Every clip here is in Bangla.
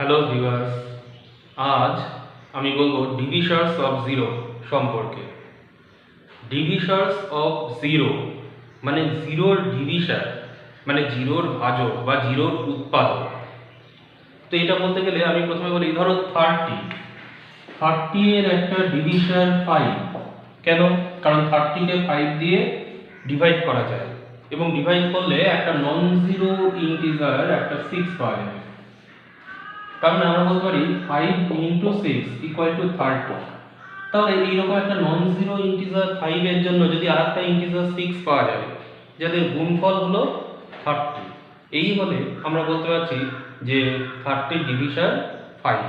হ্যালো ভিউয়ার্স, আজ আমি বলবো ডিভিশার্স অফ জিরো সম্পর্কে। ডিভিশার্স অফ জিরো মানে জিরোর ডিভিশার, মানে জিরোর ভাজক বা জিরোর উৎপাদক। তো এটা বলতে গেলে আমি প্রথমে বলি, ধরো 30 এর একটা ডিভিশার 5। কেন? কারণ 30 কে 5 দিয়ে ডিভাইড করা যায় এবং ডিভাইড করলে একটা নন জিরো ইন্টিজার একটা 6 পাওয়া যাবে। কারণ আমরা বলতে পারি 5 × 6 = 30। তাহলে এইরকম একটা নন জিরো ইন্টিজার 5 এর জন্য যদি আরেকটা ইন্টিজার 6 পাওয়া যায় যাদের গুণফল হলো 30, এই হলে আমরা বলতে পারছি যে 30 division 5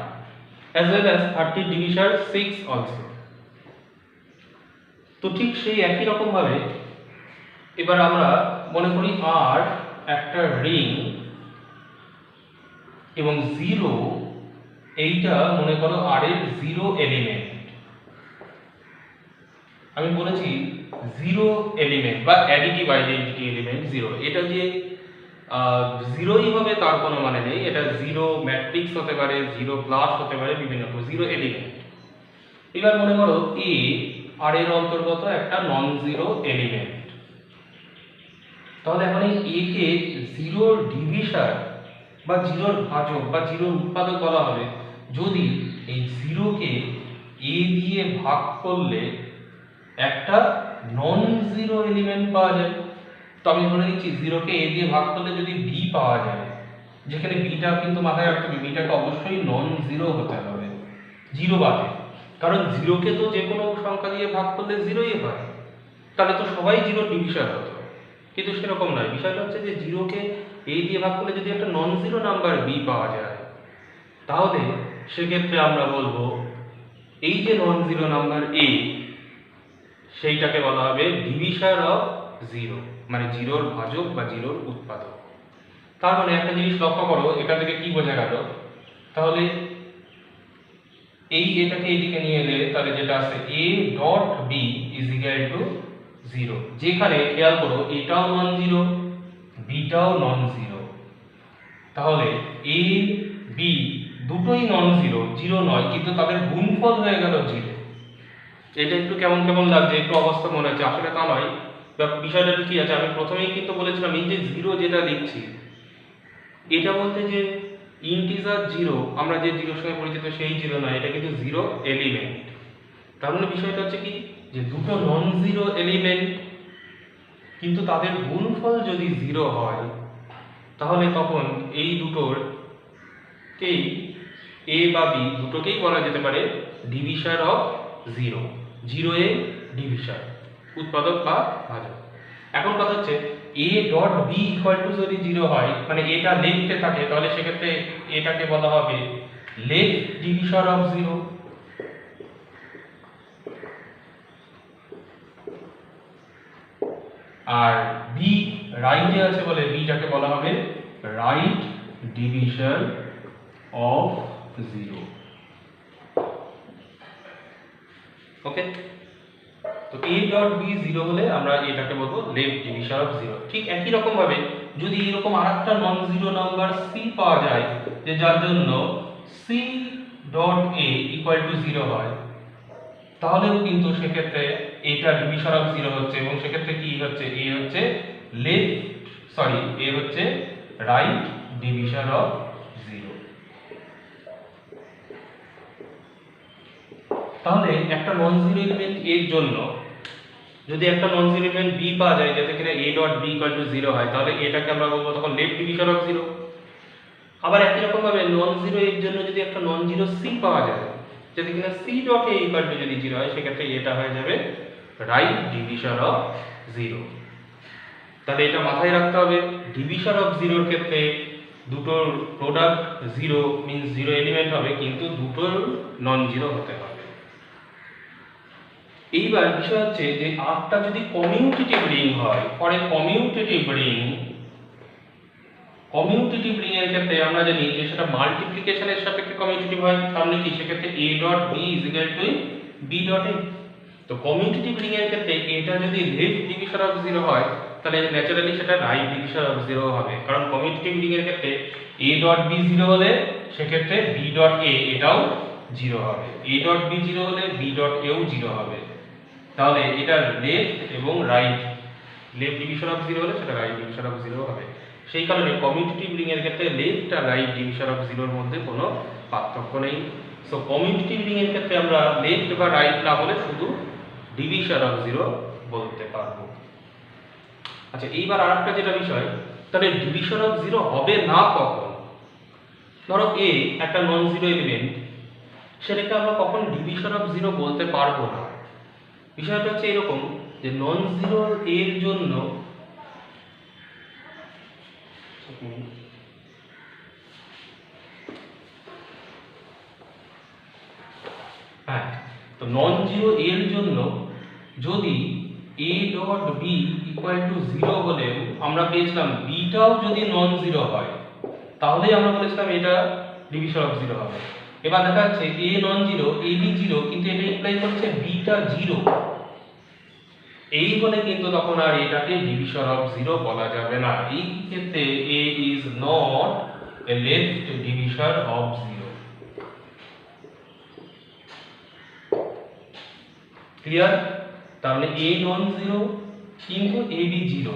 as well as 30 division 6 also। তো ঠিক সেই একই রকম ভাবে এবার আমরা মনে করি আর একটা রিং এবং জিরো, এইটা মনে করো আর এর জিরো এলিমেন্ট। আমি বলেছি জিরো এলিমেন্ট বা অ্যাডিটিভ আইডেন্টিটি এলিমেন্ট জিরো, এটা যে জিরোই হবে তার কোনো মানে নেই। এটা জিরো ম্যাট্রিক্স হতে পারে, জিরো প্লাস হতে পারে, বিভিন্ন জিরো এলিমেন্ট। এবার মনে করো এ আর এর অন্তর্গত একটা নন জিরো এলিমেন্ট। তাহলে এখন এই এ কে জিরোর ডিভিশন বা জিরোর ভাজক বা জিরোর উৎপাদক বলা হবে যদি এই জিরোকে এ দিয়ে ভাগ করলে একটা নন জিরো এলিমেন্ট পাওয়া যায়। তো আমি বলে দিচ্ছি জিরোকে এ দিয়ে ভাগ করলে যদি বি পাওয়া যায়, যেখানে বিটা কিন্তু মাথায় রাখতে হবে, বিটাকে অবশ্যই নন জিরো হতে হবে, জিরো বাদে। কারণ জিরোকে তো যে কোনো সংখ্যা দিয়ে ভাগ করলে জিরোই হয়, তাহলে তো সবাই জিরো ডিভিশন হতো। কিন্তু সেরকম নয়, বিষয়টা হচ্ছে যে জিরোকে এ দিয়ে ভাগ করলে যদি একটা নন জিরো নাম্বার বি পাওয়া যায়, তাহলে সেক্ষেত্রে আমরা বলবো এই যে নন জিরো নাম্বার এ, সেইটাকে বলা হবে ডিভিশন অফ জিরো, মানে জিরোর ভাজক বা জিরোর উৎপাদক। তার মানে একটা জিনিস লক্ষ্য করো, এখান থেকে কি বোঝা গেল? তাহলে এই এটাকে এদিকে নিয়ে এলে তাহলে যেটা আছে a dot b is equal to 0, যেখানে খেয়াল করো এটাও নন জিরো, বিটাও নন জিরো। তাহলে a b দুটোই নন জিরো, জিরো নয়, কিন্তু তাদের গুণফল হয়ে গেল জিরো। এটা একটু কেমন কেমন লাগছে, একটু অবস্থা মনে হচ্ছে, আসলে তা নয়। বিষয়টা কি আছে, আমি প্রথমেই কিন্তু বলেছিলাম এই যে জিরো যেটা লিখছি, এটা বলতে যে ইন্টিজার জিরো, আমরা যে জিরোর সঙ্গে পরিচিত সেই জিরো নয়, এটা কিন্তু জিরো এলিমেন্ট। তার মানে বিষয়টা হচ্ছে কি, যে দুটো নন জিরো এলিমেন্ট কিন্তু তাদের গুণফল যদি জিরো হয়, তাহলে তখন এই দুটোরকেই এ বা বি দুটোকেই বলা যেতে পারে ডিভিশন অফ জিরো, জিরো এ ডিভিশন, উৎপাদক বা ভাজক। এখন কথা হচ্ছে A dot B equal to যদি জিরো হয়, মানে এটা লেফটে থাকে, তাহলে সেক্ষেত্রে এটাকে বলা হবে লেফট ডিভিশন অফ জিরো। আর বি রাইটে আছে বলে বিটাকে বলা হবে right division of zero. Okay, তো a ডট b জিরো হলে আমরা এটাকে বলবো লেফট ডিভিশন অফ জিরো। ঠিক একই রকম ভাবে যদি এরকম আরেকটা নন জিরো নাম্বার c পাওয়া যায়, যে যার জন্য c dot a equal to 0 হয়, তাহলেও কিন্তু সেক্ষেত্রে এটা ডিভিশন অফ জিরো হচ্ছে, এবং সেক্ষেত্রে কি হচ্ছে, a হচ্ছে লেফট, সরি a হচ্ছে রাইট ডিভিশন অফ জিরো। তাহলে একটা নন জিরো এলিমেন্ট এর জন্য যদি একটা নন জিরো এলিমেন্ট বি পাওয়া যায় যাতে কিনা a dot b equal to 0 হয়, তাহলে এটাকে আমরা বলবো তখন লেফট ডিভিশন অফ জিরো। আবার একই রকম ভাবে নন জিরো এর জন্য যদি একটা নন জিরো c পাওয়া যায় যাতে কিনা c dot a equal to যদি 0 হয়, সেক্ষেত্রে এটা হয়ে যাবে রাইট ডিভিশন অফ জিরো। তাহলে এটা মাথায় রাখতে হবে, ডিভিশন অফ জিরোর ক্ষেত্রে দুটোর product zero means zero element হবে, কিন্তু দুটোর নন জিরো হতে হবে। এইবার বিষয় হচ্ছে যে আরটা যদি কমিউটেটিভ রিং হয়, for a commutative ring, commutative ring এর ক্ষেত্রে আমরা জানি যে সেটা মাল্টিপ্লিকেশনের সাপেক্ষে কমিউটেটিভ হয়, তাহলে কি সেক্ষেত্রে a dot b is equal to b dot a। তো কমিউটেটিভ রিং এর ক্ষেত্রে এটা যদি লেফট ডিভিশন অফ জিরো হয়, তাহলে ন্যাচারালি সেটা রাইট ডিভিশন অফ জিরো হবে, কারণ কমিউটেটিভ রিং এর ক্ষেত্রে a ডট b জিরো হলে সেক্ষেত্রে বি ডট এ এটাও 0 হবে, এ ডট বি 0 হলে বি ডট এও 0 হবে। তাহলে এটা লেফট এবং রাইট, লেফট ডিভিশন অফ 0 হলে সেটা রাইট ডিভিশন অফ 0 হবে। সেই কারণে কমিউটেটিভ রিং এর ক্ষেত্রে লেফট আর রাইট ডিভিশন অফ 0 এর মধ্যে কোনো পার্থক্য নেই। সো কমিউটেটিভ রিং এর ক্ষেত্রে আমরা লেফট বা রাইট না বলে শুধু ডিভিশন অফ 0 বলতে পারবো। আচ্ছা, এইবার আরেকটা যেটা বিষয়, তাহলে ডিভিশন অফ 0 হবে না কখন? ধরো এ একটা নন জিরো এলিমেন্ট, সেটাকে আমরা কখন ডিভিশন অফ 0 বলতে পারবো না। বিষয়টা হচ্ছে এরকম যে নন জিরো এর জন্য হ্যাঁ, তো নন জিরো এর জন্য যদি a dot b equal to 0 হলে আমরা পেয়েছিলাম বিটাও যদি নন জিরো হয়, তাহলে আমরা বলেছিলাম এটা ডিভিশন অফ 0 হবে। এবার দেখা যাচ্ছে a non zero, a b 0, কিন্তু এটা ইমপ্লাই করছে বিটা 0, এই বলে কিন্তু তখন আর এটাকে ডিভিশন অফ 0 বলা যাবে না। এই ক্ষেত্রে a is not a left division of 0। Clear? তাহলে a নন জিরো কিন্তু a b 0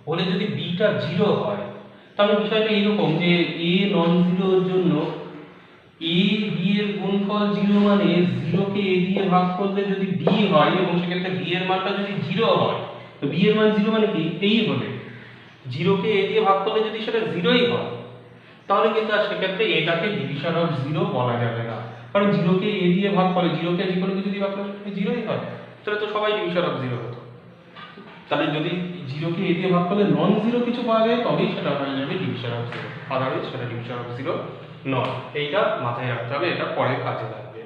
হলে যদি বিটা 0 হয়, তাহলে বিষয়টা এরকম যে a নন জিরোর জন্য a b এর গুণফল 0 মানে 0 কে a দিয়ে ভাগ করলে যদি b হয় এবং সেক্ষেত্রে b এর মানটা যদি 0 হয়, তো b এর মান 0 মানে কি এই হবে, 0 কে a দিয়ে ভাগ করলে যদি সেটা 0ই হয়, তাহলে কিন্তু আর সেক্ষেত্রে এটাকে ডিভিশন অফ 0 বলা যাবে না। কারণ 0 কে a দিয়ে ভাগ করে, 0 কে যে কোনো কিছু দিয়ে ভাগ করলে 0ই হয়, তাহলে তো সবাই ডিভিশন অফ 0 হতো। তাহলে যদি 0 কে a দিয়ে ভাগ করলে নন জিরো কিছু পাওয়া যায়, তবেই সেটা হয়ে যাবে ডিভিশন অফ 0, আদারওয়াইজ সেটা ডিভিশন অফ 0 নয়। এইটা মাথায় রাখতে হবে, এটা পরে কাজে লাগবে।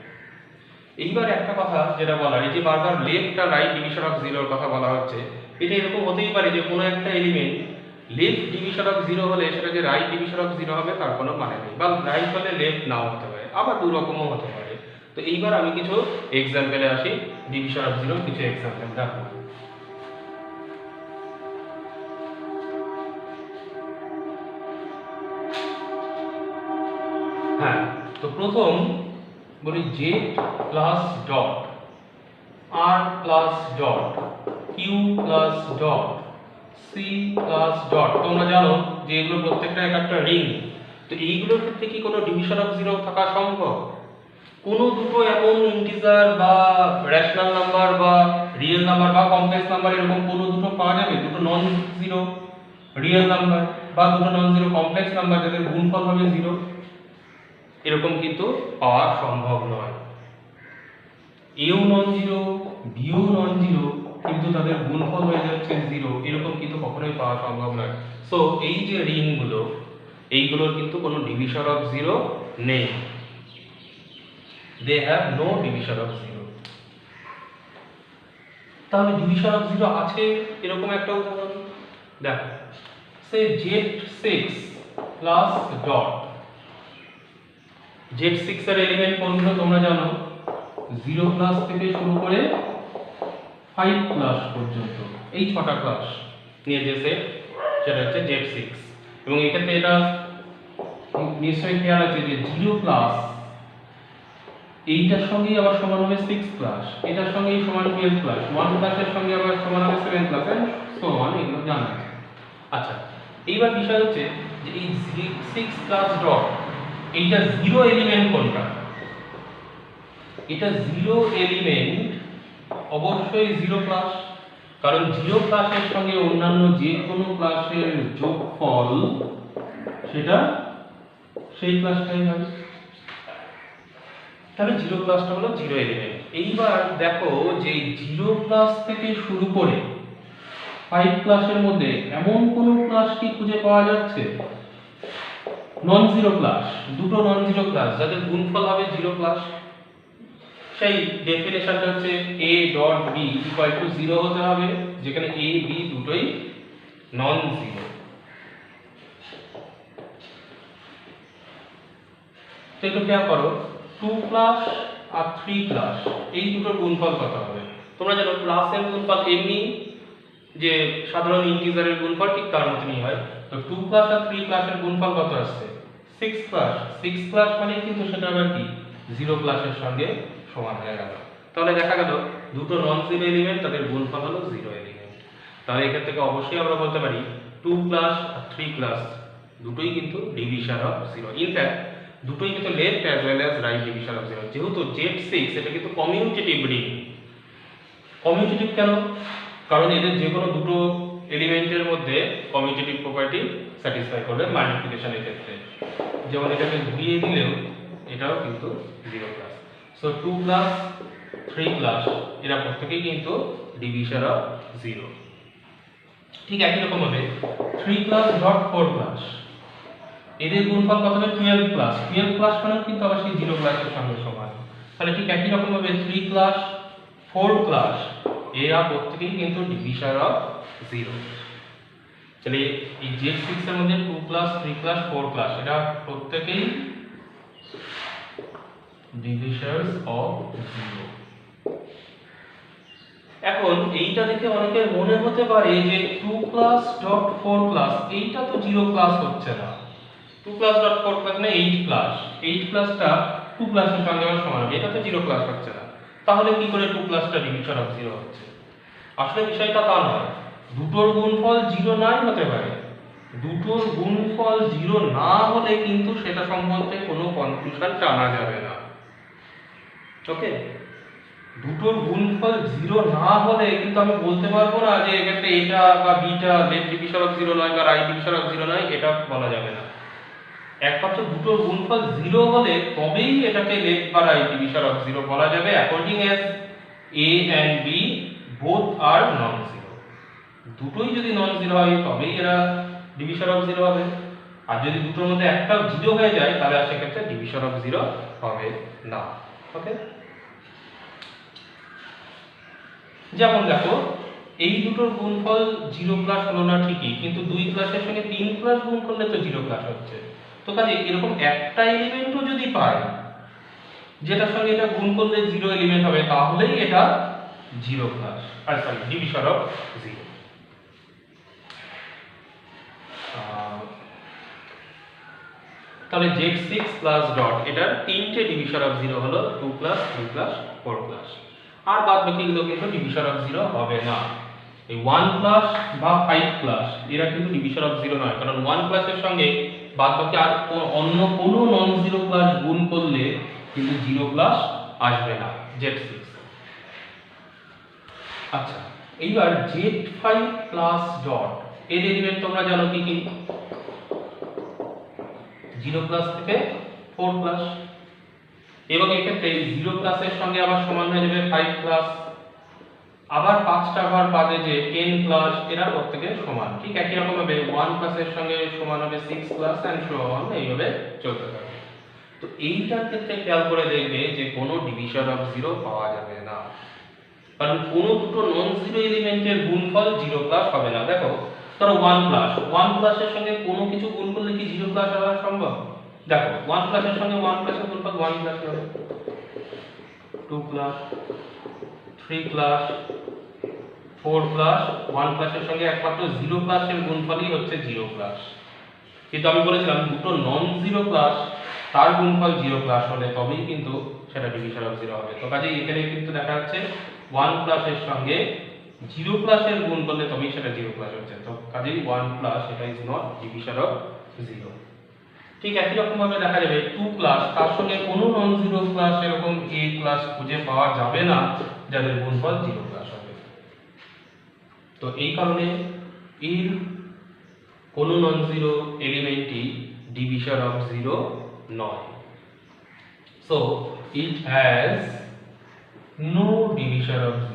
এইবার একটা কথা যেটা বলার, এই যে বারবার লেফট আর রাইট ডিভিশন অফ 0 এর কথা বলা হচ্ছে, এটা এরকম হতেই পারে যে কোনো একটা এলিমেন্ট লেফট ডিভিশন অফ 0 হলে সেটা যে রাইট ডিভিশন অফ 0 হবে তার কোনো মানে নেই, বা রাইট হলে লেফট নাও হতে পারে, আবার দু রকমও হতে পারে। তো এইবার আমি কিছু এক্সাম্পলে আসি, ডিভিশন অফ 0 কিছু এক্সাম্পল দেখো। হ্যাঁ, তো প্রথম বলি J plus dot, R plus dot, Q plus dot, C plus dot. তোমরা জানো যে এগুলো প্রত্যেকটা একটা রিং। তো এইগুলোর ক্ষেত্রে কি কোনো ডিভিশন অফ 0 থাকা সম্ভব? কোনো দুটো এমন ইন্টিজার বা রেশনাল নাম্বার বা রিয়েল নাম্বার বা কমপ্লেক্স নাম্বার এরকম কোনো দুটো পাওয়া যাবে, দুটো নন জিরো রিয়েল নাম্বার বা দুটো নন জিরো কমপ্লেক্স নাম্বার যাদের গুণফল হবে 0, এরকম কিন্তু পাওয়া সম্ভব নয়। এও নন জিরো, বিও নন জিরো, কিন্তু তাদের গুণফল হয়ে যাচ্ছে 0, এরকম কিন্তু কখনোই পাওয়া সম্ভব নয়। সো এই যে রিংগুলো, এইগুলোর কিন্তু কোনো ডিভিশন অফ 0 নেই, they have no division of 0। তাহলে ডিভিশন অফ 0 আছে এরকম একটা উদাহরণ দেখো, সে z6 প্লাস ডট। z6 এর এলিমেন্ট কোনগুলো তোমরা জানো, 0 প্লাস থেকে শুরু করে 5 প্লাস পর্যন্ত, এই 6টা ক্লাস নিয়ে যে সেট, সেটা হচ্ছে z6। এবং এক্ষেত্রে এটা নিশ্চয়ই খেয়াল আছে যে 0 প্লাস এইটার সঙ্গে আবার সমান হবে 6 প্লাস, এটার সঙ্গে সমান 12 প্লাস, 1 প্লাসের সঙ্গে আবার সমান হবে 7 প্লাস, এন্ড সো অন, এগুলো জানা আছে। আচ্ছা, এইবার বিষয় হচ্ছে যে এই 6 প্লাস ডট, এইটা 0 এলিমেন্ট কোনটা? এটা 0 এলিমেন্ট অবশ্যই 0 প্লাস, কারণ 0 প্লাসের সঙ্গে অন্যান্য যে কোনো ক্লাসের যোগফল সেটা সেই ক্লাসটাই হবে। তাহলে 0 প্লাসটা হলো 0 এলিমেন্ট। এইবার দেখো যে 0 প্লাস থেকে শুরু করে 5 ক্লাসের মধ্যে এমন কোন ক্লাস কি খুঁজে পাওয়া যাচ্ছে নন জিরো ক্লাস, দুটো নন জিরো ক্লাস যাদের গুণফল হবে 0 প্লাস? সেই ডেফিনেশনটা হচ্ছে a dot b equal to 0 হতে হবে, যেখানে a b দুটোই নন জিরো। তো একটু খেয়াল করো, 2 প্লাস আর 3 প্লাস এই দুটোর গুণফল কত হবে? তোমরা জানো প্লাসের গুণফল এমনি যে সাধারণ ইন্টিজারের গুণফল ঠিক তার মতনই হয়। তো 2 প্লাস আর 3 প্লাসের গুণফল কত আসছে? 6 প্লাস মানে কিন্তু সেটা আবার কি 0 প্লাসের সঙ্গে সমান হয়ে গেল। তাহলে দেখা গেল দুটো নন জিরো এলিমেন্ট তাদের গুণফল হলো 0 এলিমেন্ট। তাহলে এখান থেকে অবশ্যই আমরা বলতে পারি 2 প্লাস আর 3 প্লাস দুটোই কিন্তু ডিভিশন অফ 0। ইনফ্যাক্ট দুটোই কিন্তু left as well as right division of 0। যেহেতু Z6 এটা কিন্তু কমিউটেটিভ রিং। কমিউটেটিভ কেন? কারণ এদের যে কোনো দুটো এলিমেন্টের মধ্যে কমিউটেটিভ প্রপার্টি স্যাটিসফাই করবে মাল্টিপ্লিকেশনের ক্ষেত্রে। যেমন এটাকে ঘুরিয়ে দিলেও এটাও কিন্তু 0 প্লাস। সো 2 প্লাস 3 প্লাস এরা প্রত্যেকেই কিন্তু ডিভিশন অফ 0। ঠিক একই রকম হবে 3 প্লাস ডট 4 প্লাস এদের গুণফল কত হবে 12 প্লাস। 12 প্লাস মানে কিন্তু আবার সেই 0 প্লাসের সঙ্গে সমান। তাহলে ঠিক একই রকম হবে 3 প্লাস 4 প্লাস এরা প্রত্যেকেই কিন্তু ডিভিশন অফ 0। তাহলে এই Z6 এর মধ্যে 2 প্লাস 3 প্লাস 4 প্লাস এটা প্রত্যেকেই ডিভিশনস অফ 0। এখন এইটা দেখে অনেকের মনে হতে পারে যে 2 প্লাস ডট 4 প্লাস এইটা তো 0 প্লাস হচ্ছে না। 2 প্লাস ডট 4 প্লাস না 8 প্লাস 8 প্লাসটা 2 প্লাসের সঙ্গে সমান হবে, এটা তো 0 প্লাস হচ্ছে না। তাহলে কি করে 2 প্লাসটা ডিভিশন অফ 0 হচ্ছে? আসলে বিষয়টা তা নয়। দুটোর গুণফল 0 নাই হতে পারে। দুটোর গুণফল 0 না হলে কিন্তু সেটা সম্বন্ধে কোনো কনক্লুশন টানা যাবে না। ওকে, দুটোর গুণফল 0 না হলে কিন্তু আমি বলতে পারবো না যে এক্ষেত্রে এটা বা বিটা লেফট ডিভিশন অফ 0 নয় বা রাইট ডিভিশন অফ 0 নয়, এটা বলা যাবে না। একমাত্র দুটোর গুণফল 0 হলে তবেই এটাকে লেফট বা রাইট ডিভিশন অফ 0 বলা যাবে according as a and b both are non zero। দুটোই যদি নন জিরো হয় তবেই এরা ডিভিশন অফ 0 হবে। আর যদি দুটোর মধ্যে একটাও 0 হয়ে যায় তাহলে আর সেক্ষেত্রে ডিভিশন অফ 0 হবে না। ওকে, যেমন দেখো এই দুটোর গুণফল 0 প্লাস হলো না ঠিকই, কিন্তু 2 প্লাসের সঙ্গে 3 প্লাস গুণ করলে তো 0 প্লাস হচ্ছে। তো কাজে এরকম একটা এলিমেন্টও যদি পাই যেটার সঙ্গে এটা গুণ করলে 0 এলিমেন্ট হবে তাহলেই এটা 0 প্লাস আর সরি ডিভিশন অফ 0। তাহলে Z6 প্লাস ডট এটার তিনটে ডিভিশন অফ 0 হলো 2 প্লাস 3 প্লাস 4 প্লাস। আর বাদ বাকিগুলো কিন্তু ডিভিশন অফ 0 হবে না। এই 1 প্লাস বা 5 প্লাস এরা কিন্তু ডিভিশন অফ 0 নয়, কারণ 1 প্লাসের সঙ্গে বাদ বাকি আর অন্য কোনো নন জিরো প্লাস গুণ করলে কিন্তু 0 প্লাস আসবে না Z6। আচ্ছা, এইবার Z5 প্লাস ডট এর এলিমেন্ট তোমরা জানো কি কি? 0 প্লাস থেকে 4 প্লাস, এবং এক্ষেত্রে 0 প্লাসের সঙ্গে আবার সমান হয়ে যাবে 5 প্লাস, আবার 5টা ঘর বাদে যে 10 প্লাস এরা প্রত্যেকে সমান। ঠিক একই রকম ভাবে 1 প্লাসের সঙ্গে সমান হবে 6 প্লাস এন্ড সো অন, এইভাবে চলতে থাকবে। তো এইটার ক্ষেত্রে খেয়াল করে দেখবে যে কোনো ডিভিশন অফ 0 পাওয়া যাবে না, কারণ কোনো দুটো নন জিরো এলিমেন্টের গুণফল 0 প্লাস হবে না। দেখো ধরো 1 প্লাসের সঙ্গে কোনো কিছু গুণ করলে কি 0 প্লাস হওয়া সম্ভব? দেখো 1 প্লাসের সঙ্গে 1 প্লাসের গুণফল 1 প্লাস হবে, 2 প্লাস 3 প্লাস 4 প্লাস 1 প্লাসের সঙ্গে একমাত্র 0 প্লাসের গুণফলই হচ্ছে 0 প্লাস। কিন্তু আমি বলেছিলাম দুটো নন জিরো প্লাস তার গুণফল 0 প্লাস হলে তবেই কিন্তু সেটা ডিভিশন অফ 0 হবে। তো কাজেই এখানে কিন্তু দেখা যাচ্ছে 1 প্লাসের সঙ্গে 0 প্লাসের গুণ করলে তবেই সেটা 0 প্লাস হচ্ছে। তো কাজেই 1 প্লাস এটা ইজ নট ডিভিশন অফ 0। ঠিক একই রকম ভাবে দেখা যাবে 2 প্লাস তার সঙ্গে কোনো নন জিরো প্লাস এরকম a প্লাস খুঁজে পাওয়া যাবে না যাদের গুণফল 0 প্লাস হবে। তো এই কারণে এর কোনো নন জিরো এলিমেন্টই ডিভিশন অফ 0 নয়। So it has no division of 0।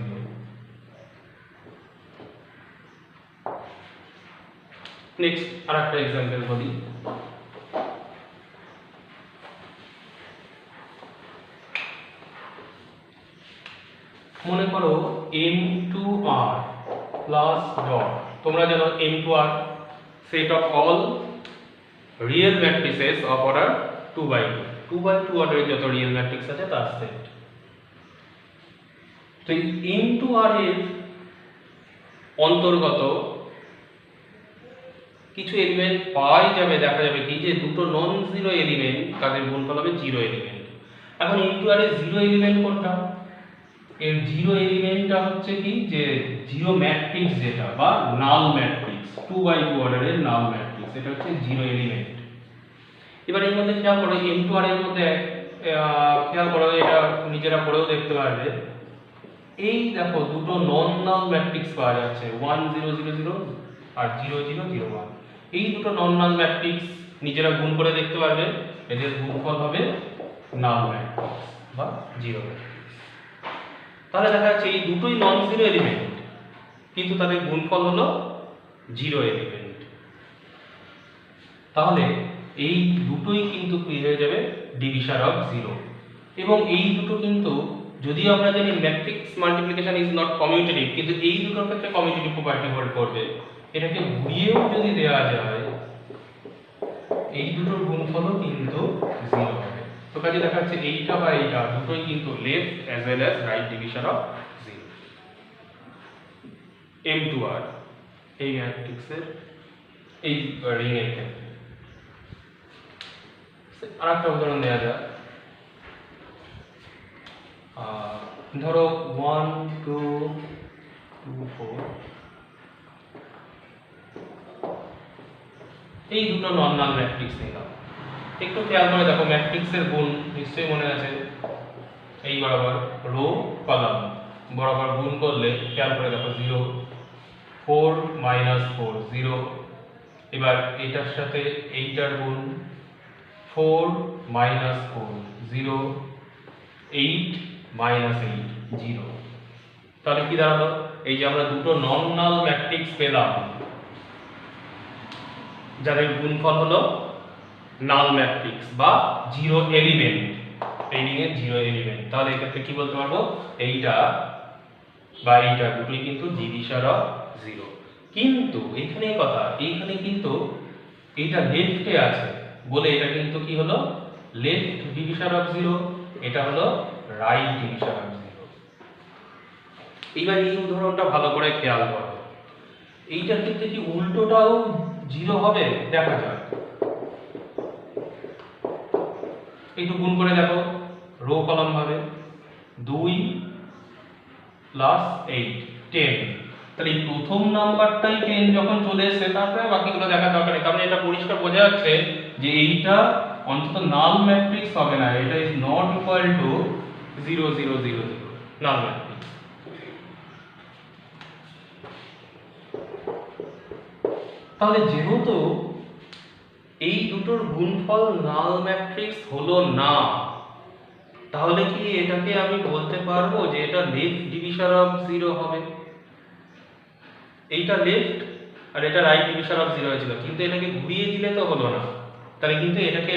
Next আরেকটা एग्जांपल বলি। মনে করো m2r প্লাস ডট, তোমরা জানো m2r set of all real matrices of order 2 by 2, 2 by 2 অর্ডারের যত রিয়েল ম্যাট্রিক্স আছে তার সেট। তো এই m2r এর অন্তর্গত কিছু এলিমেন্ট পাওয়াই যাবে, দেখা যাবে কি যে দুটো নন জিরো এলিমেন্ট তাদের গুণফল হবে জিরো এলিমেন্ট। এখন ইনটু আর এর জিরো এলিমেন্ট কোনটা? এর জিরো এলিমেন্টটা হচ্ছে কি যে জিরো ম্যাট্রিক্স যেটা বা নাল ম্যাট্রিক্স 2x2 অর্ডারের নাল ম্যাট্রিক্স, এটা হচ্ছে জিরো এলিমেন্ট। এবার এর মধ্যে খেয়াল করো m2 আর এর মধ্যে খেয়াল করো, এটা নিজেরা পড়েও দেখতে পারবে। এই দেখো দুটো নন নাল ম্যাট্রিক্স পাওয়া যাচ্ছে 1 0 0 0 আর 0 0 0 1। এই দুটো নন নাল ম্যাট্রিক্স নিজেরা গুণ করে দেখতে পারবে, এদের গুণফল হবে নাল ম্যাট্রিক্স বা জিরো ম্যাট্রিক্স। তাহলে দেখা যাচ্ছে এই দুটোই নন জিরো এলিমেন্ট কিন্তু তাদের গুণফল হলো জিরো এলিমেন্ট। তাহলে এই দুটোই কিন্তু কি হয়ে যাবে ডিভিশন অফ জিরো। এবং এই দুটো কিন্তু যদিও আমরা জানি matrix multiplication is not commutative, কিন্তু এই দুটোর ক্ষেত্রে কমিউটেটিভ প্রপার্টি হোল্ড করবে। এটাকে ঘুরিয়েও যদি দেওয়া যায় এই দুটোর গুণফলও কিন্তু জিরো হবে। তো কাজে দেখা যাচ্ছে এইটা বা এইটা দুটোই কিন্তু left as well as right division of zero. m2r এই ম্যাট্রিক্সের এই রিং এর ক্ষেত্রে আরেকটা উদাহরণ দেওয়া যাক। ধরো 1 2 2 4 এই দুটো নন নাল ম্যাট্রিক্স নিলাম। একটু খেয়াল করে দেখো ম্যাট্রিক্সের গুণ নিশ্চয়ই মনে আছে, এই বরাবর রো কলাম বরাবর গুণ করলে খেয়াল করে দেখো 0 4 4 0। এবার এটার সাথে এইটার গুণ 4 4 0 8 8 0। তাহলে কি দাঁড়ালো? এই যে আমরা দুটো নন নাল ম্যাট্রিক্স পেলাম যাদের গুণফল হলো নাল ম্যাট্রিক্স বা জিরো এলিমেন্ট, এই রিংয়ের জিরো এলিমেন্ট। তাহলে এক্ষেত্রে কি বলতে পারবো? এইটা বা এইটা দুটোই কিন্তু ডিভিশন অফ জিরো। কিন্তু এখানে কথা, এইখানে কিন্তু এইটা লেফটে আছে বলে এটা কিন্তু কি হলো লেফট ডিভিশন অফ জিরো, এটা হলো রাইট ডিভিশন অফ জিরো। এবার এই উদাহরণটা ভালো করে খেয়াল করো, এইটার ক্ষেত্রে কি উল্টোটাও জিরো হবে? দেখা যাক, একটু গুণ করে দেখো রো কলাম ভাবে 2 প্লাস 8 10। তাহলে এই প্রথম নাম্বারটাই 10 যখন চলে এসেছে তারপরে বাকিগুলো দেখার দরকার নেই, কারণ এটা পরিষ্কার বোঝা যাচ্ছে যে এইটা অন্তত নাল ম্যাট্রিক্স হবে না, এটা is not equal to 0 0 0 0 null matrix. তাহলে যেহেতু এই দুটোর গুণফল নাল ম্যাট্রিক্স হলো না, তাহলে কি এটাকে আমি বলতে পারবো যে এটা লেফট ডিভিশন অফ জিরো হবে? এইটা লেফট আর এটা রাইট ডিভিশন অফ জিরো হয়েছিল, কিন্তু এটাকে ঘুরিয়ে দিলে তো হলো না। তাহলে কিন্তু এটাকে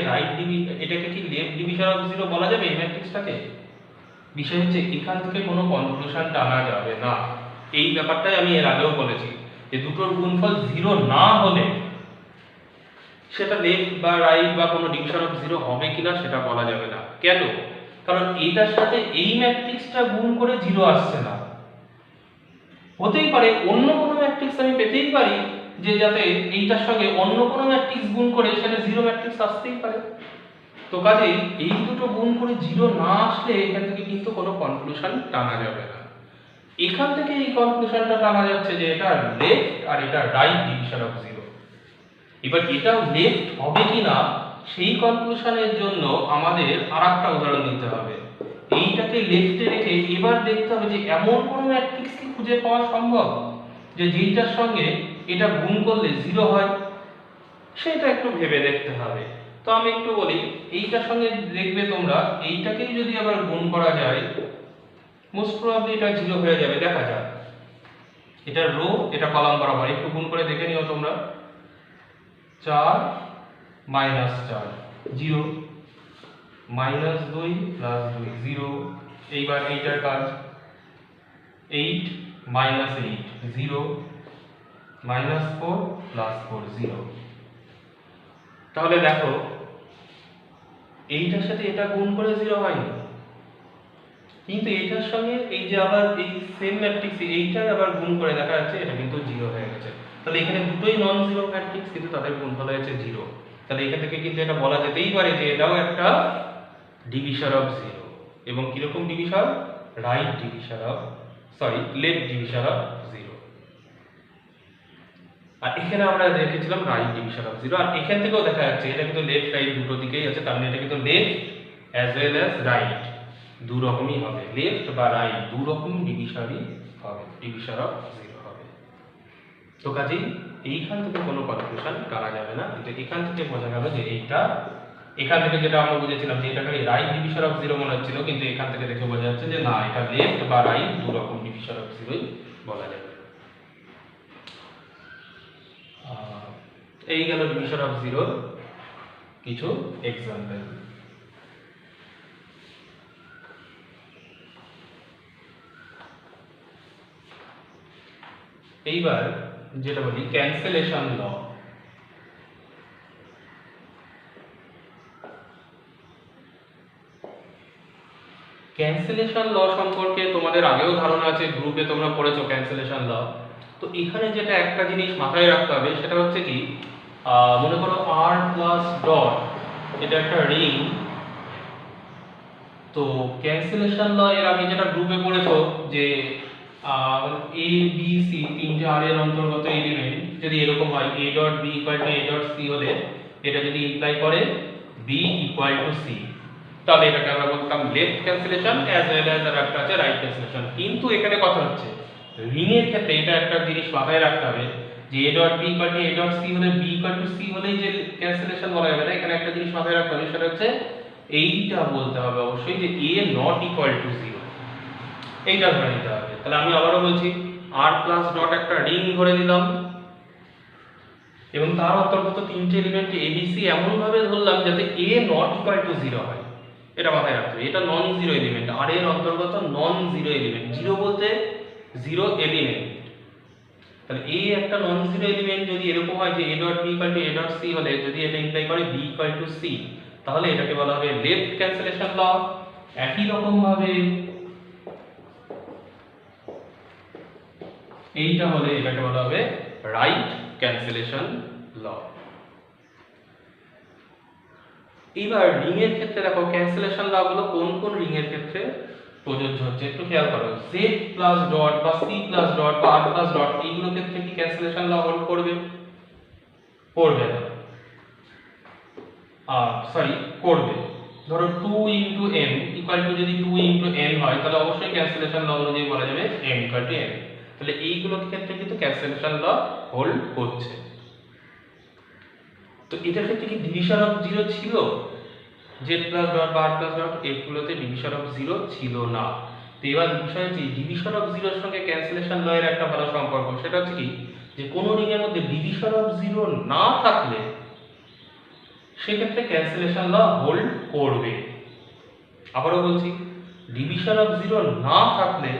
এটাকে কি লেফট ডিভিশন অফ জিরো বলা যাবে এই ম্যাট্রিক্সটাকে? বিষয় হচ্ছে এখান থেকে কোনো কনক্লুশন টানা যাবে না। এই ব্যাপারটাই আমি এর আগেও বলেছি যে দুটোর গুণফল জিরো না হলে সেটা লেফট বা রাইট বা কোনো ডিভিশন অফ জিরো হবে কিনা সেটা বলা যাবে না। কেন? কারণ এইটার সাথে এই ম্যাট্রিক্সটা গুণ করে জিরো আসছে না। হতেই পারে অন্য কোনো ম্যাট্রিক্স আমি পেতেই পারি যে যাতে এইটার সঙ্গে অন্য কোনো ম্যাট্রিক্স গুণ করে সেটা জিরো ম্যাট্রিক্স আসতেই পারে। তো কাজেই এই দুটো গুণ করে জিরো না আসলে এখান থেকে কিন্তু কোনো কনক্লুশন টানা যাবে না। এখান থেকে এই কনক্লুশনটা টানা যাচ্ছে যে এটা লেফট আর এটা রাইট ডিভিশন অফ জিরো। এবার এটা লেফট হবে কিনা সেই কনক্লুশনের জন্য আমাদের আরেকটা উদাহরণ নিতে হবে। এইটাকে লেফটে রেখে এবার দেখতে হবে যে এমন কোনো ম্যাট্রিক্স কি খুঁজে পাওয়া সম্ভব যে যেটার সঙ্গে এটা গুণ করলে জিরো হয়, সেটা একটু ভেবে দেখতে হবে। তো আমি একটু বলি, এইটার সঙ্গে দেখবে তোমরা এইটাকেই যদি আবার গুণ করা যায় মোস্ট প্রবাবলি এটা জিরো হয়ে যাবে। দেখা যাক, এটা রো এটা কলাম বরাবর, একটু গুণ করে দেখে নিও তোমরা। 4 4 0 -2 + 2 0। এইবার এইটার কাজ 8 - 8 0 -4 + 4 0। তাহলে দেখো এইটার সাথে এটা গুণ করে জিরো হয়নি, কিন্তু এইটার সঙ্গে এই যে আবার এই সেম ম্যাট্রিক্স এইটাই আবার গুণ করে দেখা যাচ্ছে এটা কিন্তু জিরো হয়ে গেছে। তাহলে এখানে দুটোই নন জিরো ম্যাট্রিক্স, কিন্তু তাদের গুণফল হয়েছে 0। তাহলে এখান থেকে কিন্তু এটা বলা যেতেই পারে যে এটাও একটা ডিভিশন অফ 0। এবং কিরকম division? Right division of, sorry, left division of 0। আর এখানে আমরা দেখেছিলাম রাইট ডিভিশন অফ 0, আর এখান থেকেও দেখা যাচ্ছে এটা কিন্তু লেফট রাইট দুটো দিকেই আছে, তার মানে এটা কিন্তু left as well as right দু রকমই হবে, লেফট বা রাইট দু রকম ডিভিশনই হবে, ডিভিশন অফ 0 হবে। তো কাজেই এইখান থেকে কোনো কনফিউশন করা যাবে না, কিন্তু এখান থেকে বোঝা গেল যে এইটা, এখান থেকে যেটা আমরা বুঝেছিলাম যে এটা খালি রাইট ডিভিশন অফ 0 মনে হচ্ছিল, কিন্তু এখান থেকে দেখে বোঝা যাচ্ছে যে না, এটা লেফট বা রাইট দু রকম ডিভিশন অফ 0ই বলা যাবে। এই গেল ডিভিশন অফ 0 কিছু এক্সাম্পল। এইবার যেটা বলি ক্যান্সেলেশন ল। ক্যান্সেলেশন ল সম্পর্কে তোমাদের আগেও ধারণা আছে, গ্রুপে তোমরা পড়েছো ক্যান্সেলেশন ল। তো এখানে যেটা একটা জিনিস মাথায় রাখতে হবে সেটা হচ্ছে কি, মনে করো r প্লাস ডট এটা একটা রিং। তো ক্যান্সেলেশন ল এর আগে যেটা গ্রুপে পড়েছো যে a b c তিনটে r এর অন্তর্গত এলিমেন্ট যদি এরকম হয় a dot b equal to a dot c হলে এটা যদি ইমপ্লাই করে b ইকুয়াল টু c, তাহলে এটাকে আমরা বলতাম left cancellation as well as আর একটা আছে রাইট ক্যান্সেলেশন। কিন্তু এখানে কথা হচ্ছে রিং এর ক্ষেত্রে এটা একটা জিনিস মাথায় রাখতে হবে যে a dot b equal to a dot c হলে b ইকুয়াল টু c হলেই যে ক্যান্সেলেশন বলা যাবে না। এখানে একটা জিনিস মাথায় রাখতে হবে, সেটা হচ্ছে এইটা বলতে হবে অবশ্যই যে a নট ইকুয়াল টু 0, এইটা ধরে নিতে হবে। তাহলে আমি আবারও বলছি r প্লাস ডট একটা রিং ধরে নিলাম এবং তার অন্তর্গত তিনটে এলিমেন্ট a b c এমন ভাবে ধরলাম যাতে a নট ইকুয়াল টু 0 হয়। এটা মাথায় রাখতে হবে, এটা নন জিরো এলিমেন্ট, r এর অন্তর্গত নন জিরো এলিমেন্ট, জিরো বলতে জিরো এলিমেন্ট। তাহলে a একটা নন জিরো এলিমেন্ট যদি এরকম হয় যে a dot b equal to a dot c হলে যদি এটা ইমপ্লাই করে b ইকুয়াল টু c, তাহলে এটাকে বলা হবে লেফট ক্যান্সেলেশন ল। একই রকম ভাবে এইটা হলে এটাকে বলা হবে রাইট ক্যান্সেলেশন ল। এবার রিং এর ক্ষেত্রে দেখো ক্যান্সেলেশন ল গুলো কোন কোন রিং এর ক্ষেত্রে প্রযোজ্য হচ্ছে একটু খেয়াল করো। z প্লাস ডট বা c প্লাস ডট বা r প্লাস ডট এইগুলো ক্ষেত্রে কি ক্যান্সেলেশন ল হোল্ড করবে? করবে না, সরি করবে। ধরো 2 ইনটু m ইকুয়াল টু যদি 2 ইনটু n হয় তাহলে অবশ্যই ক্যান্সেলেশন ল অনুযায়ী বলা যাবে m ইকুয়াল টু n। তাহলে এইগুলোর ক্ষেত্রে কিন্তু ক্যান্সেলেশন ল হোল্ড করছে। তো এটার ক্ষেত্রে কি ডিভিশন অফ 0 ছিল? z প্লাস ডট বা r প্লাস ডট এগুলোতে ডিভিশন অফ 0 ছিল না। তো এবার বিষয় হচ্ছে ডিভিশন অফ 0 এর সঙ্গে ক্যান্সেলেশন ল এর একটা ভালো সম্পর্ক, সেটা হচ্ছে কি যে কোন রিং এর মধ্যে ডিভিশন অফ 0 না থাকলে সেক্ষেত্রে ক্যান্সেলেশন ল হোল্ড করবে। আবারও বলছি, ডিভিশন অফ 0 না থাকলে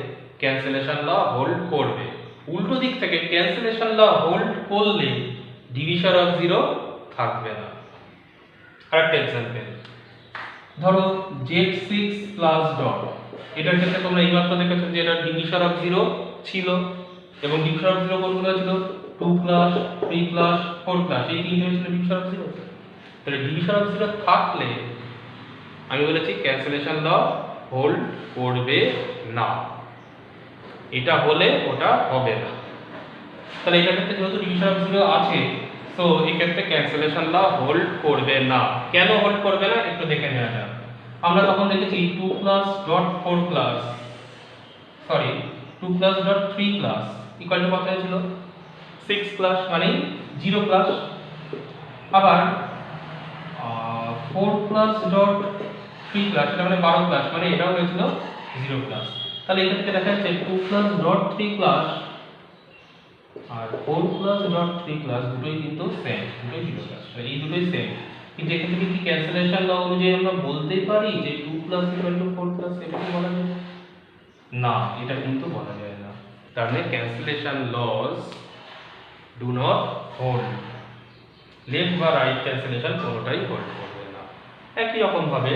ক্যান্সেলেশন ল হোল্ড করবে। উল্টো দিক থেকে ক্যান্সেলেশন ল হোল্ড করলে ডিভিশন অফ 0 থাকবে না। আরেকটা এক্সাম্পল ধরো z6 প্লাস ডট, এটার ক্ষেত্রে তোমরা এইমাত্র দেখেছো যে এটা ডিভিশন অফ 0 ছিল এবং ডিভিশন অফ 0 কোনগুলো ছিল 2 প্লাস 3 প্লাস 4 প্লাস, এই তিনটে ছিল ডিভিশন অফ 0। তাহলে ডিভিশন অফ 0 থাকলে আমি বলেছি ক্যান্সেলেশন ল হোল্ড করবে না, এটা হলে ওটা হবে না। তাহলে এটার ক্ষেত্রে যেহেতু ডিভিশন অফ 0 আছে, তো এই ক্ষেত্রে ক্যান্সেলেশন ল হোল্ড করবে না। কেন হোল্ড করবে না একটু দেখে নেওয়া যাক। আমরা তখন দেখেছি 2 plus dot 4 plus, sorry 2 plus dot 3 plus equal to কত ছিল 6 প্লাস, মানে 0 প্লাস। আবার 4 প্লাস ডট 3 প্লাস এটা মানে 12 প্লাস, মানে এটাও হয়েছিল 0 প্লাস। তাহলে এখান থেকে দেখা যাচ্ছে 2 প্লাস ডট 3 প্লাস আর 4 প্লাস ডট 3 প্লাস দুটোই কিন্তু সেম, দুটোই 0 প্লাস, এই দুটোই সেম। কিন্তু এখান থেকে কি ক্যান্সেলেশন ল অনুযায়ী আমরা বলতে পারি যে 2 প্লাস ইকুয়াল টু 4 প্লাস, এটা কি বলা যায় না? এটা কিন্তু বলা যায় না। তার মানে cancellation laws do not hold, left বা রাইট ক্যান্সেলেশন কোনোটাই হোল্ড করবে না। একই রকম ভাবে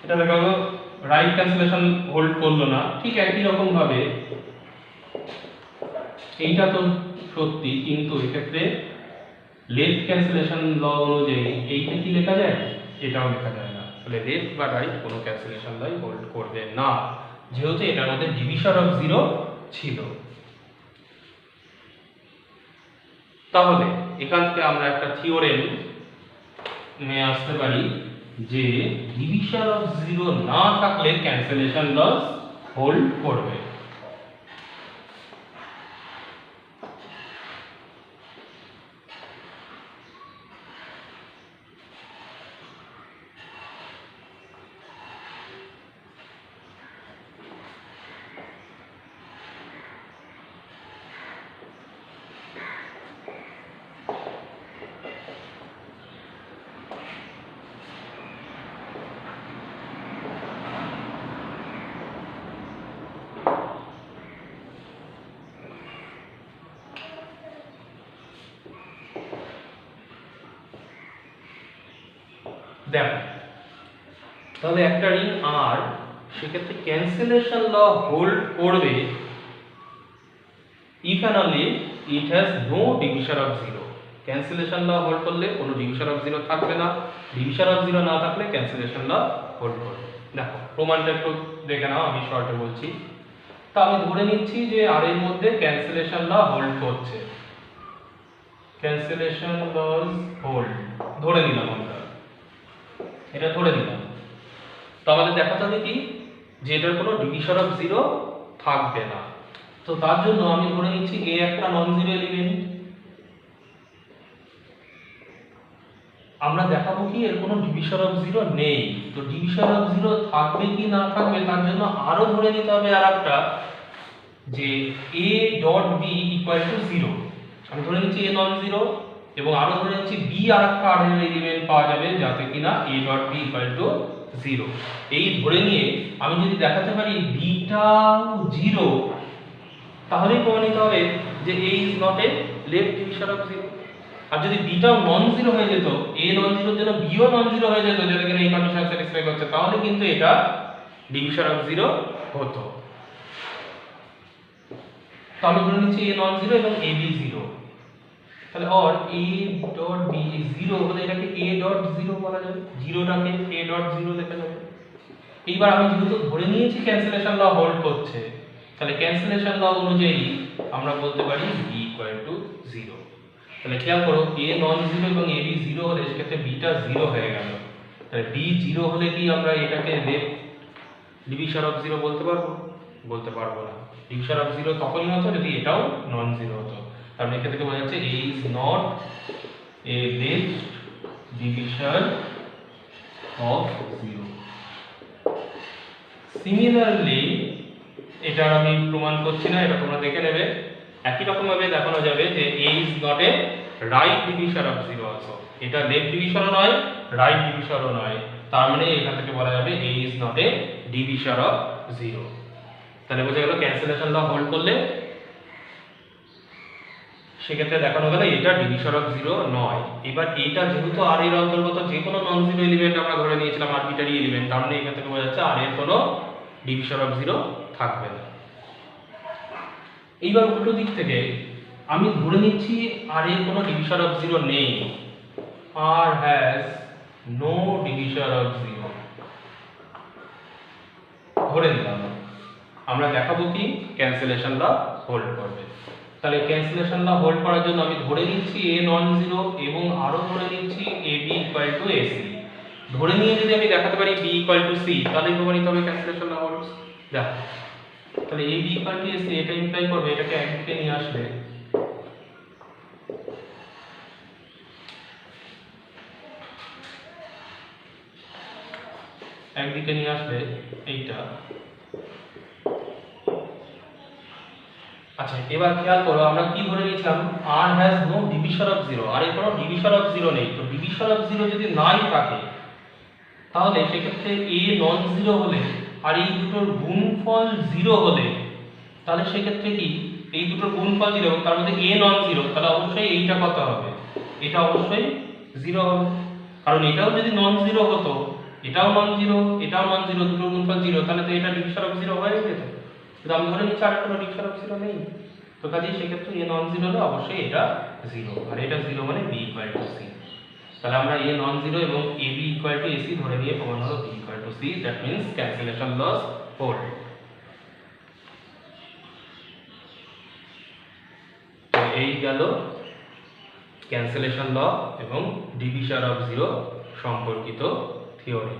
এটা দেখা গেল রাইট ক্যান্সেলেশন হোল্ড করলো না, ঠিক একই রকম ভাবে এইটা তো সত্যি, কিন্তু এক্ষেত্রে লেফট ক্যান্সেলেশন ল অনুযায়ী এইটা কি লেখা যায়, এটাও লেখা যায় না। তাহলে লেফট বা রাইট কোনো ক্যান্সেলেশন লাই হোল্ড করবে না, যেহেতু এটার মধ্যে ডিভিশন অফ জিরো ছিল। তাহলে এখান থেকে আমরা একটা থিওরেম নিয়ে আসতে পারি যে ডিভিশন অফ জিরো না থাকলে ক্যান্সেলেশন লস হোল্ড করবে। দেখো, তাহলে একটা রিং আর, সেক্ষেত্রে ক্যান্সেলেশন ল হোল্ড করবে if and only it has no division of zero। Cancellation law hold করলে কোনো ডিভিশন অফ জিরো থাকবে না, ডিভিশন অফ জিরো না থাকলে ক্যান্সেলেশন ল হোল্ড করবে। দেখো প্রমাণটা একটু দেখে নাও, আমি শর্টে বলছি। তা আমি ধরে নিচ্ছি যে আর এর মধ্যে ক্যান্সেলেশন ল হোল্ড করছে, ক্যান্সেলেশন লস হোল্ড ধরে নিলাম, আমরা এটা ধরে নিলাম। তো আমাদের দেখাতে হবে কি, যে এটার কোনো ডিভিশন অফ জিরো থাকবে না। তো তার জন্য আমি ধরে নিচ্ছি এ একটা নন জিরো এলিমেন্ট। আমরা দেখাবো কি এর কোনো ডিভিশন অফ জিরো নেই। তো ডিভিশন অফ জিরো থাকবে কি না থাকবে তার জন্য আরো ধরে নিতে হবে আর একটা, যে a dot b equal to zero. আমি ধরে নিচ্ছি a নন জিরো, এবং আরো ধরে নিচ্ছি b আর একটা আর এর এলিমেন্ট পাওয়া যাবে যাতে কিনা a dot b equal to zero. এই ধরে নিয়ে আমি যদি দেখাতে পারি বিটাও জিরো, তাহলেই প্রমাণিত হবে যে a is not a left division of zero. আর যদি বিটাও নন জিরো হয়ে যেত, a নন জিরোর জন্য b ও নন জিরো হয়ে যেত, যাতে কিনা এই কন্ডিশন স্যাটিসফাই করছে, তাহলে কিন্তু এটা ডিভিশন অফ জিরো হতো। তো আমি ধরে নিচ্ছি a নন জিরো এবং a b জিরো, তাহলে or a dot b zero হলে এটাকে a ডট জিরো বলা যাবে, জিরোটাকে a ডট জিরো লেখা যাবে। এইবার আমি যেহেতু ধরে নিয়েছি ক্যান্সেলেশন ল হোল্ড করছে, তাহলে ক্যান্সেলেশন ল অনুযায়ী আমরা বলতে পারি b ইকুয়াল টু জিরো। তাহলে খেয়াল করো, a নন জিরো এবং a b জিরো হলে সেক্ষেত্রে b টা জিরো হয়ে গেল। তাহলে b জিরো হলে কি আমরা এটাকে লেফট ডিভিশন অফ জিরো বলতে পারবো? বলতে পারবো না। ডিভিশন অফ জিরো তখনই হতো যদি এটাও নন জিরো হতো। তার মানে এখান থেকে বোঝা যাচ্ছে a is not a left division of zero. Similarly, এটা আমি প্রমাণ করছি না, এটা তোমরা দেখে নেবে। একই রকম ভাবে দেখানো যাবে যে a is not A right division of zero also. এটা লেফট ডিভিশনও নয়, রাইট ডিভিশনও নয়, তার মানে এখান থেকে বলা যাবে a is not A division of zero. তাহলে বোঝা গেল ক্যান্সেলেশন ল হোল্ড করলে সেক্ষেত্রে দেখানো গেল এটা ডিভিশন অফ জিরো নয়। এবার এটা যেহেতু আর এর অন্তর্গত যে কোনো নন জিরো এলিমেন্ট আমরা ধরে নিয়েছিলাম আরবিটারি এলিমেন্ট, তার মানে এখান থেকে বোঝা যাচ্ছে আর এর কোনো ডিভিশন অফ জিরো থাকবে না। এইবার উল্টো দিক থেকে আমি ধরে নিচ্ছি আর এর কোনো ডিভিশন অফ জিরো নেই, R has no division of zero ধরে নিলাম। আমরা দেখাবো কি ক্যান্সেলেশন ল হোল্ড করবে। তাহলে ক্যান্সেলেশন ল হোল্ড করার জন্য আমি ধরে নিচ্ছি a নন জিরো এবং আরো ধরে নিচ্ছি ab ইকুয়াল টু ac। ধরে নিয়ে যদি আমি দেখাতে পারি b ইকুয়াল টু c, তাহলে প্রমাণিত হবে ক্যান্সেলেশন ল হোল্ডস। দেখো, তাহলে ab ইকুয়াল টু ac এটা ইমপ্লাই করবে এটাকে একদিকে নিয়ে আসলে এইটা। আচ্ছা, এবার খেয়াল করো আমরা কি ধরে নিয়েছিলাম, r has no division of zero. আর এর কোনো ডিভিশন অফ জিরো নেই। তো ডিভিশন অফ জিরো যদি নাই থাকে তাহলে সেক্ষেত্রে a নন জিরো হলে আর এই দুটোর গুণফল জিরো হলে, তাহলে সেক্ষেত্রে কি এই দুটোর গুণফল জিরো এবং তার মধ্যে a নন জিরো, তাহলে অবশ্যই এইটা কত হবে, এটা অবশ্যই জিরো হবে। কারণ এটাও যদি নন জিরো হতো, এটাও নন জিরো এটাও নন জিরো, দুটোর গুণফল জিরো, তাহলে তো এটা ডিভিশন অফ জিরো হয়ে যেত। কিন্তু আমি ধরে নিচ্ছি আর কোনো ডিভিশন অফ জিরো নেই, তো কাজেই সেক্ষেত্রে এ নন জিরো হলে অবশ্যই এটা জিরো, আর এটা জিরো মানে বি ইকুয়াল টু সি। তাহলে আমরা এ নন জিরো এবং A B equal to AC ধরে নিয়ে প্রমাণ হলো B equal to C, that means cancellation laws hold. তো এই গেল ক্যান্সেলেশন ল এবং ডিভিশন অফ জিরো সম্পর্কিত থিওরি।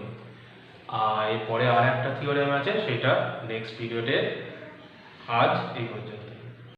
আর এরপরে আর একটা থিওরেম আছে, সেটা নেক্সট ভিডিওতে। আজ এই পর্যন্ত।